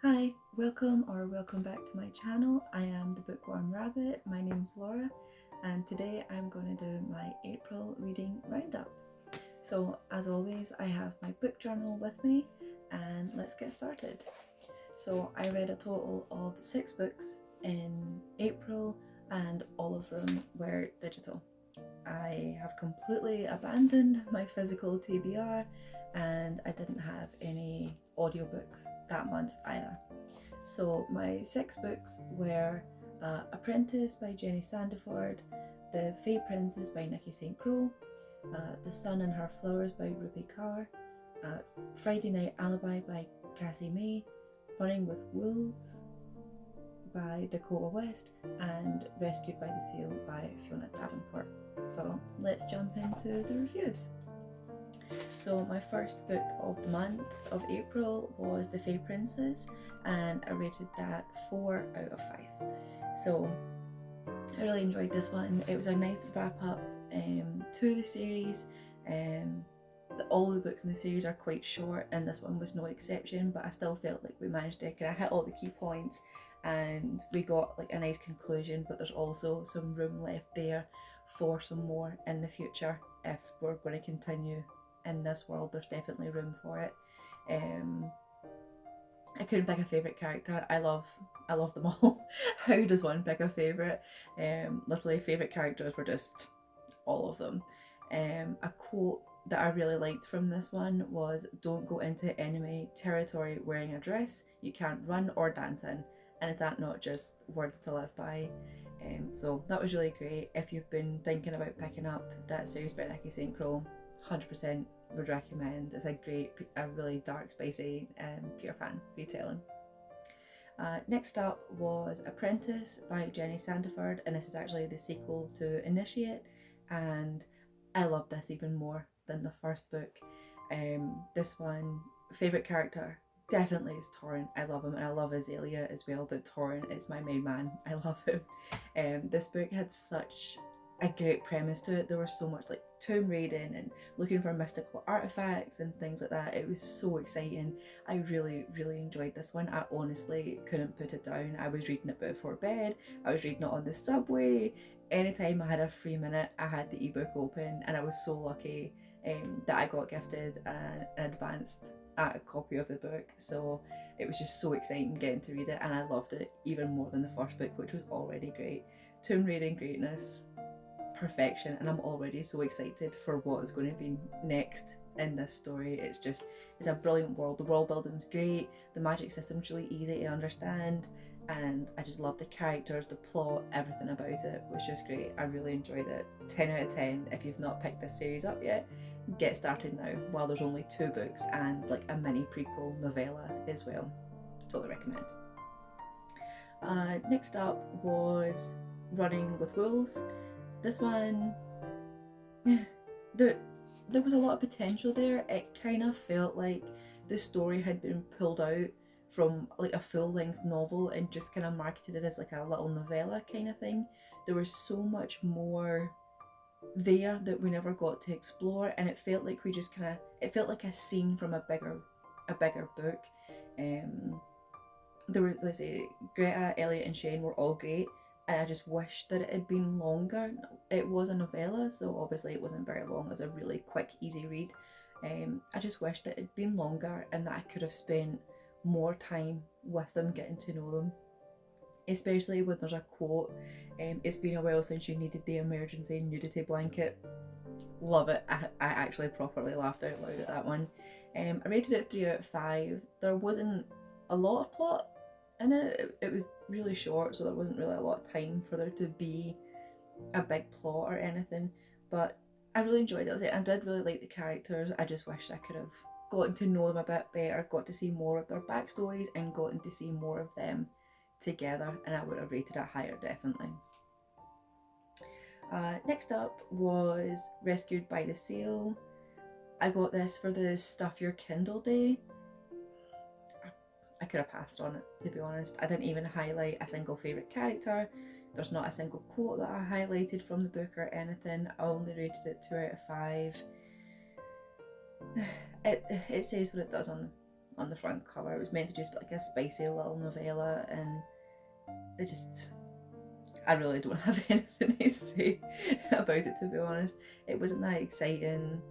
Hi, welcome back to my channel. I am the Bookworm Rabbit. My name's Laura, and today I'm going to do my April reading roundup. So as always, I have my book journal with me, and let's get started. So I read a total of 6 books in April, and all of them were digital. I have completely abandoned my physical TBR, and I didn't have any audiobooks that month either. So my 6 books were Apprentice by Jenny Sandiford, The Fey Princess by Nikki St. Crow, The Sun and Her Flowers by Ruby Carr, Friday Night Alibi by Cassie May, Running with Wolves by Dakota West, and Rescued by the Seal by Fiona Davenport. So let's jump into the reviews. So my first book of the month of April was The Fey Princess, and I rated that 4 out of 5. So I really enjoyed this one. It was a nice wrap up to the series. All the books in the series are quite short, and this one was no exception, but I still felt like we managed to kind of hit all the key points and we got like a nice conclusion, but there's also some room left there for some more in the future. If we're going to continue in this world, there's definitely room for it. I couldn't pick a favourite character. I love them all. How does one pick a favourite? Literally favourite characters were just all of them. A quote that I really liked from this one was, "Don't go into enemy territory wearing a dress you can't run or dance in." And is that not just words to live by? So that was really great. If you've been thinking about picking up that series by Nikki St. Crow, 100% would recommend. It's a really dark, spicy Peter Pan retelling. Next up was Apprentice by Jenny Sandiford, and this is actually the sequel to Initiate, and I love this even more than the first book. This one, favourite character definitely is Torrent. I love him, and I love Azalea as well, but Torrent is my main man. I love him. This book had such a great premise to it. There was so much like tomb raiding and looking for mystical artifacts and things like that. It was so exciting. I really enjoyed this one. I honestly couldn't put it down. I was reading it before bed, I was reading it on the subway. Anytime I had a free minute, I had the ebook open, and I was so lucky that I got gifted an advanced a copy of the book, so it was just so exciting getting to read it, and I loved it even more than the first book, which was already great. Tomb raiding greatness, perfection, and I'm already so excited for what is going to be next in this story. It's a brilliant world. The world building's great, the magic system's really easy to understand, and I just love the characters, the plot, everything about it was just great. I really enjoyed it. 10 out of 10. If you've not picked this series up yet, get started now while there's only 2 books and like a mini prequel novella as well. Totally recommend. Next up was Running with Wolves. This one, there was a lot of potential there. It kind of felt like the story had been pulled out from like a full-length novel and just kind of marketed it as like a little novella kind of thing. There was so much more there that we never got to explore, and it felt like it felt like a scene from a bigger book. There were, let's say, Greta, Elliot, and Shane were all great, and I just wish that it had been longer. It was a novella, so obviously it wasn't very long. It was a really quick, easy read. I just wish that it had been longer and that I could have spent more time with them, getting to know them. Especially when there's a quote, "It's been a while since you needed the emergency nudity blanket." Love it. I actually properly laughed out loud at that one. I rated it 3 out of 5. There wasn't a lot of plot in it. It was really short, so there wasn't really a lot of time for there to be a big plot or anything, but I really enjoyed it. I did really like the characters. I just wish I could have gotten to know them a bit better, got to see more of their backstories, and gotten to see more of them together, and I would have rated it higher, definitely. Next up was Rescued by the Seal. I got this for the Stuff Your Kindle Day. I could have passed on it, to be honest. I didn't even highlight a single favourite character. There's not a single quote that I highlighted from the book or anything. I only rated it 2 out of 5. It says what it does on on the front cover. It was meant to just be like a spicy little novella, and I really don't have anything to say about it, to be honest. It wasn't that exciting,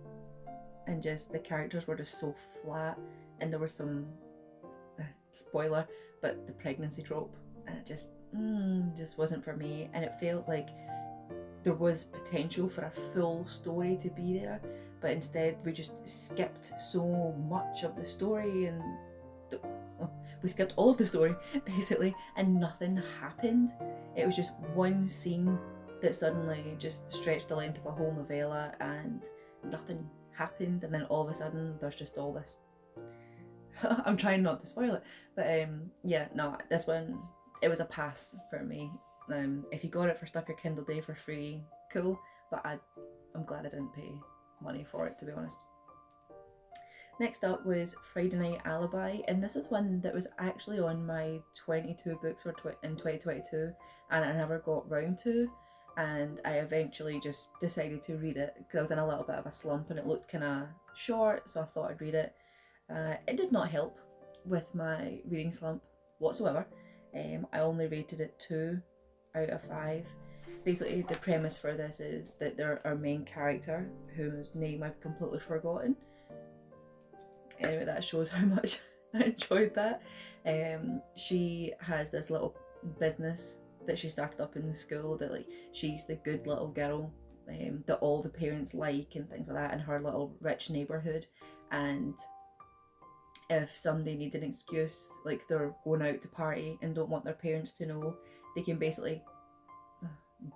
and just the characters were just so flat, and there was some spoiler, but the pregnancy trope, and it just wasn't for me. And it felt like there was potential for a full story to be there, but instead we just skipped so much of the story, and we skipped all of the story basically, and nothing happened. It was just one scene that suddenly just stretched the length of a whole novella, and nothing happened, and then all of a sudden there's just all this I'm trying not to spoil it, but yeah, no, this one, it was a pass for me. If you got it for Stuff Your Kindle Day for free, cool, but I'm glad I didn't pay money for it, to be honest. Next up was Friday Night Alibi, and this is one that was actually on my 22 books in 2022, and I never got round to, and I eventually just decided to read it because I was in a little bit of a slump and it looked kind of short, so I thought I'd read it. It did not help with my reading slump whatsoever. I only rated it 2 out of 5. Basically, the premise for this is that our main character, whose name I've completely forgotten. Anyway, that shows how much I enjoyed that. She has this little business that she started up in the school, that like she's the good little girl that all the parents like and things like that in her little rich neighbourhood. And if somebody needs an excuse, like they're going out to party and don't want their parents to know, they can basically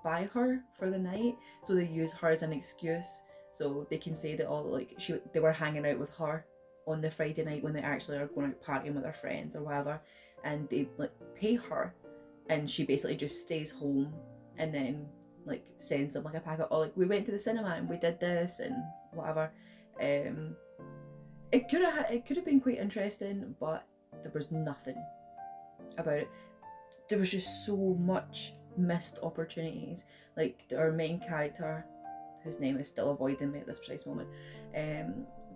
buy her for the night. So they use her as an excuse, so they can say that they were hanging out with her on the Friday night when they actually are going out partying with their friends or whatever, and they like pay her, and she basically just stays home and then like sends them like a packet, oh, like we went to the cinema and we did this and whatever. It could have been quite interesting, but there was nothing about it. There was just so much missed opportunities. Like our main character, whose name is still avoiding me at this precise moment,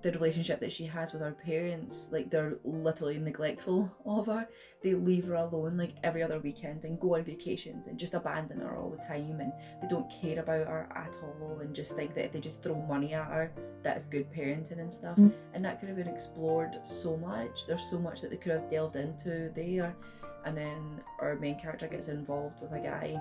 the relationship that she has with her parents, like they're literally neglectful of her. They leave her alone like every other weekend and go on vacations and just abandon her all the time, and they don't care about her at all, and just think that if they just throw money at her, that's good parenting and stuff. And that could have been explored so much. There's so much that they could have delved into there. And then our main character gets involved with a guy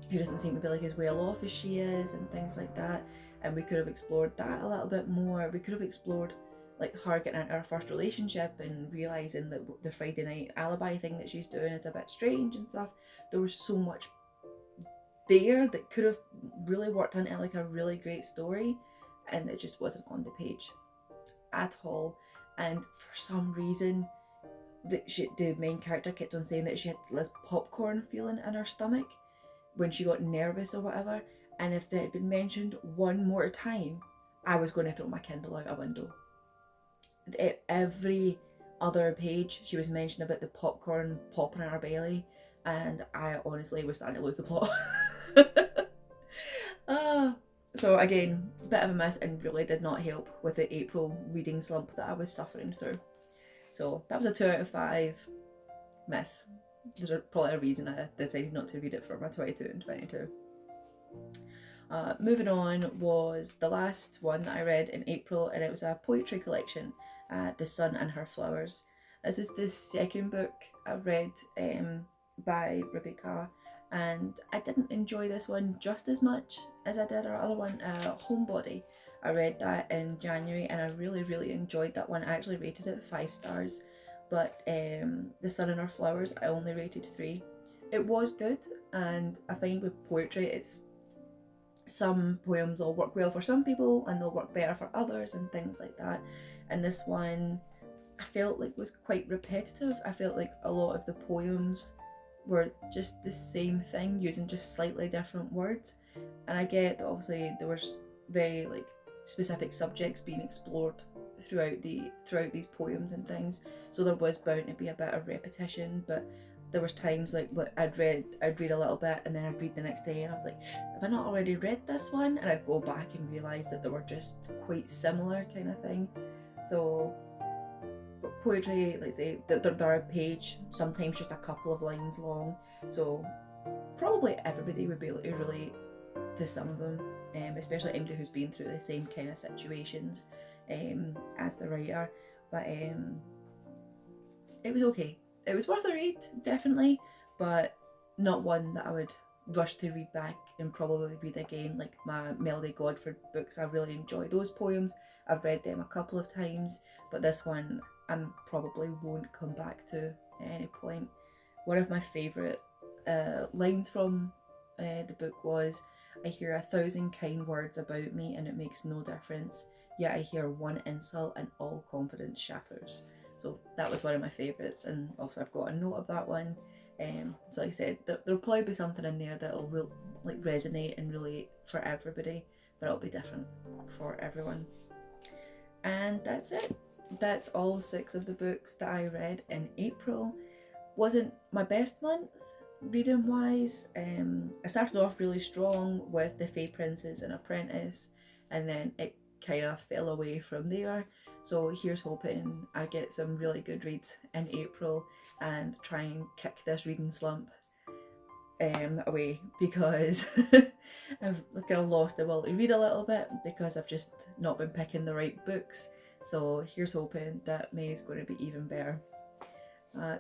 who doesn't seem to be like as well off as she is and things like that, and we could have explored that a little bit more. We could have explored like her getting into her first relationship and realising that the Friday night alibi thing that she's doing is a bit strange and stuff. There was so much there that could have really worked into like a really great story, and it just wasn't on the page at all. And for some reason the main character kept on saying that she had this popcorn feeling in her stomach when she got nervous or whatever, and if that had been mentioned one more time, I was going to throw my Kindle out a window. Every other page she was mentioning about the popcorn popping in her belly, and I honestly was starting to lose the plot. So again, bit of a miss, and really did not help with the April reading slump that I was suffering through. So that was a 2 out of 5 miss. There's probably a reason I decided not to read it for my 22 and 22. Moving on was the last one that I read in April, and it was a poetry collection, The Sun and Her Flowers. This is the second book I've read by Rebecca, and I didn't enjoy this one just as much as I did our other one, Homebody. I read that in January and I really, really enjoyed that one. I actually rated it 5 stars, but The Sun and Her Flowers I only rated 3. It was good, and I find with poetry, it's some poems will work well for some people and they'll work better for others and things like that. And this one I felt like was quite repetitive. I felt like a lot of the poems were just the same thing, using just slightly different words. And I get that obviously there was very like specific subjects being explored throughout these poems and things, so there was bound to be a bit of repetition. But there was times like I'd read a little bit and then I'd read the next day and I was like, have I not already read this one? And I'd go back and realise that they were just quite similar kind of thing. So poetry, like say, they're a page, sometimes just a couple of lines long, so probably everybody would be able to relate to some of them, especially anybody who's been through the same kind of situations as the writer. But it was okay. It was worth a read, definitely, but not one that I would rush to read back and probably read again. Like my Melody Godford books, I really enjoy those poems. I've read them a couple of times, but this one I probably won't come back to at any point. One of my favourite lines from the book was, "I hear 1,000 kind words about me and it makes no difference, yet I hear one insult and all confidence shatters." So that was one of my favourites, and also I've got a note of that one. So like I said, there'll probably be something in there that'll like resonate and relate for everybody, but it'll be different for everyone. And that's it. That's all 6 of the books that I read in April. Wasn't my best month reading wise. I started off really strong with The Fey Princes and Apprentice, and then it kind of fell away from there. So here's hoping I get some really good reads in April and try and kick this reading slump away, because I've kind of lost the will to read a little bit because I've just not been picking the right books. So here's hoping that May is going to be even better.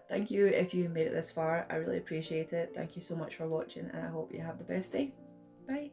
Thank you if you made it this far. I really appreciate it. Thank you so much for watching, and I hope you have the best day. Bye.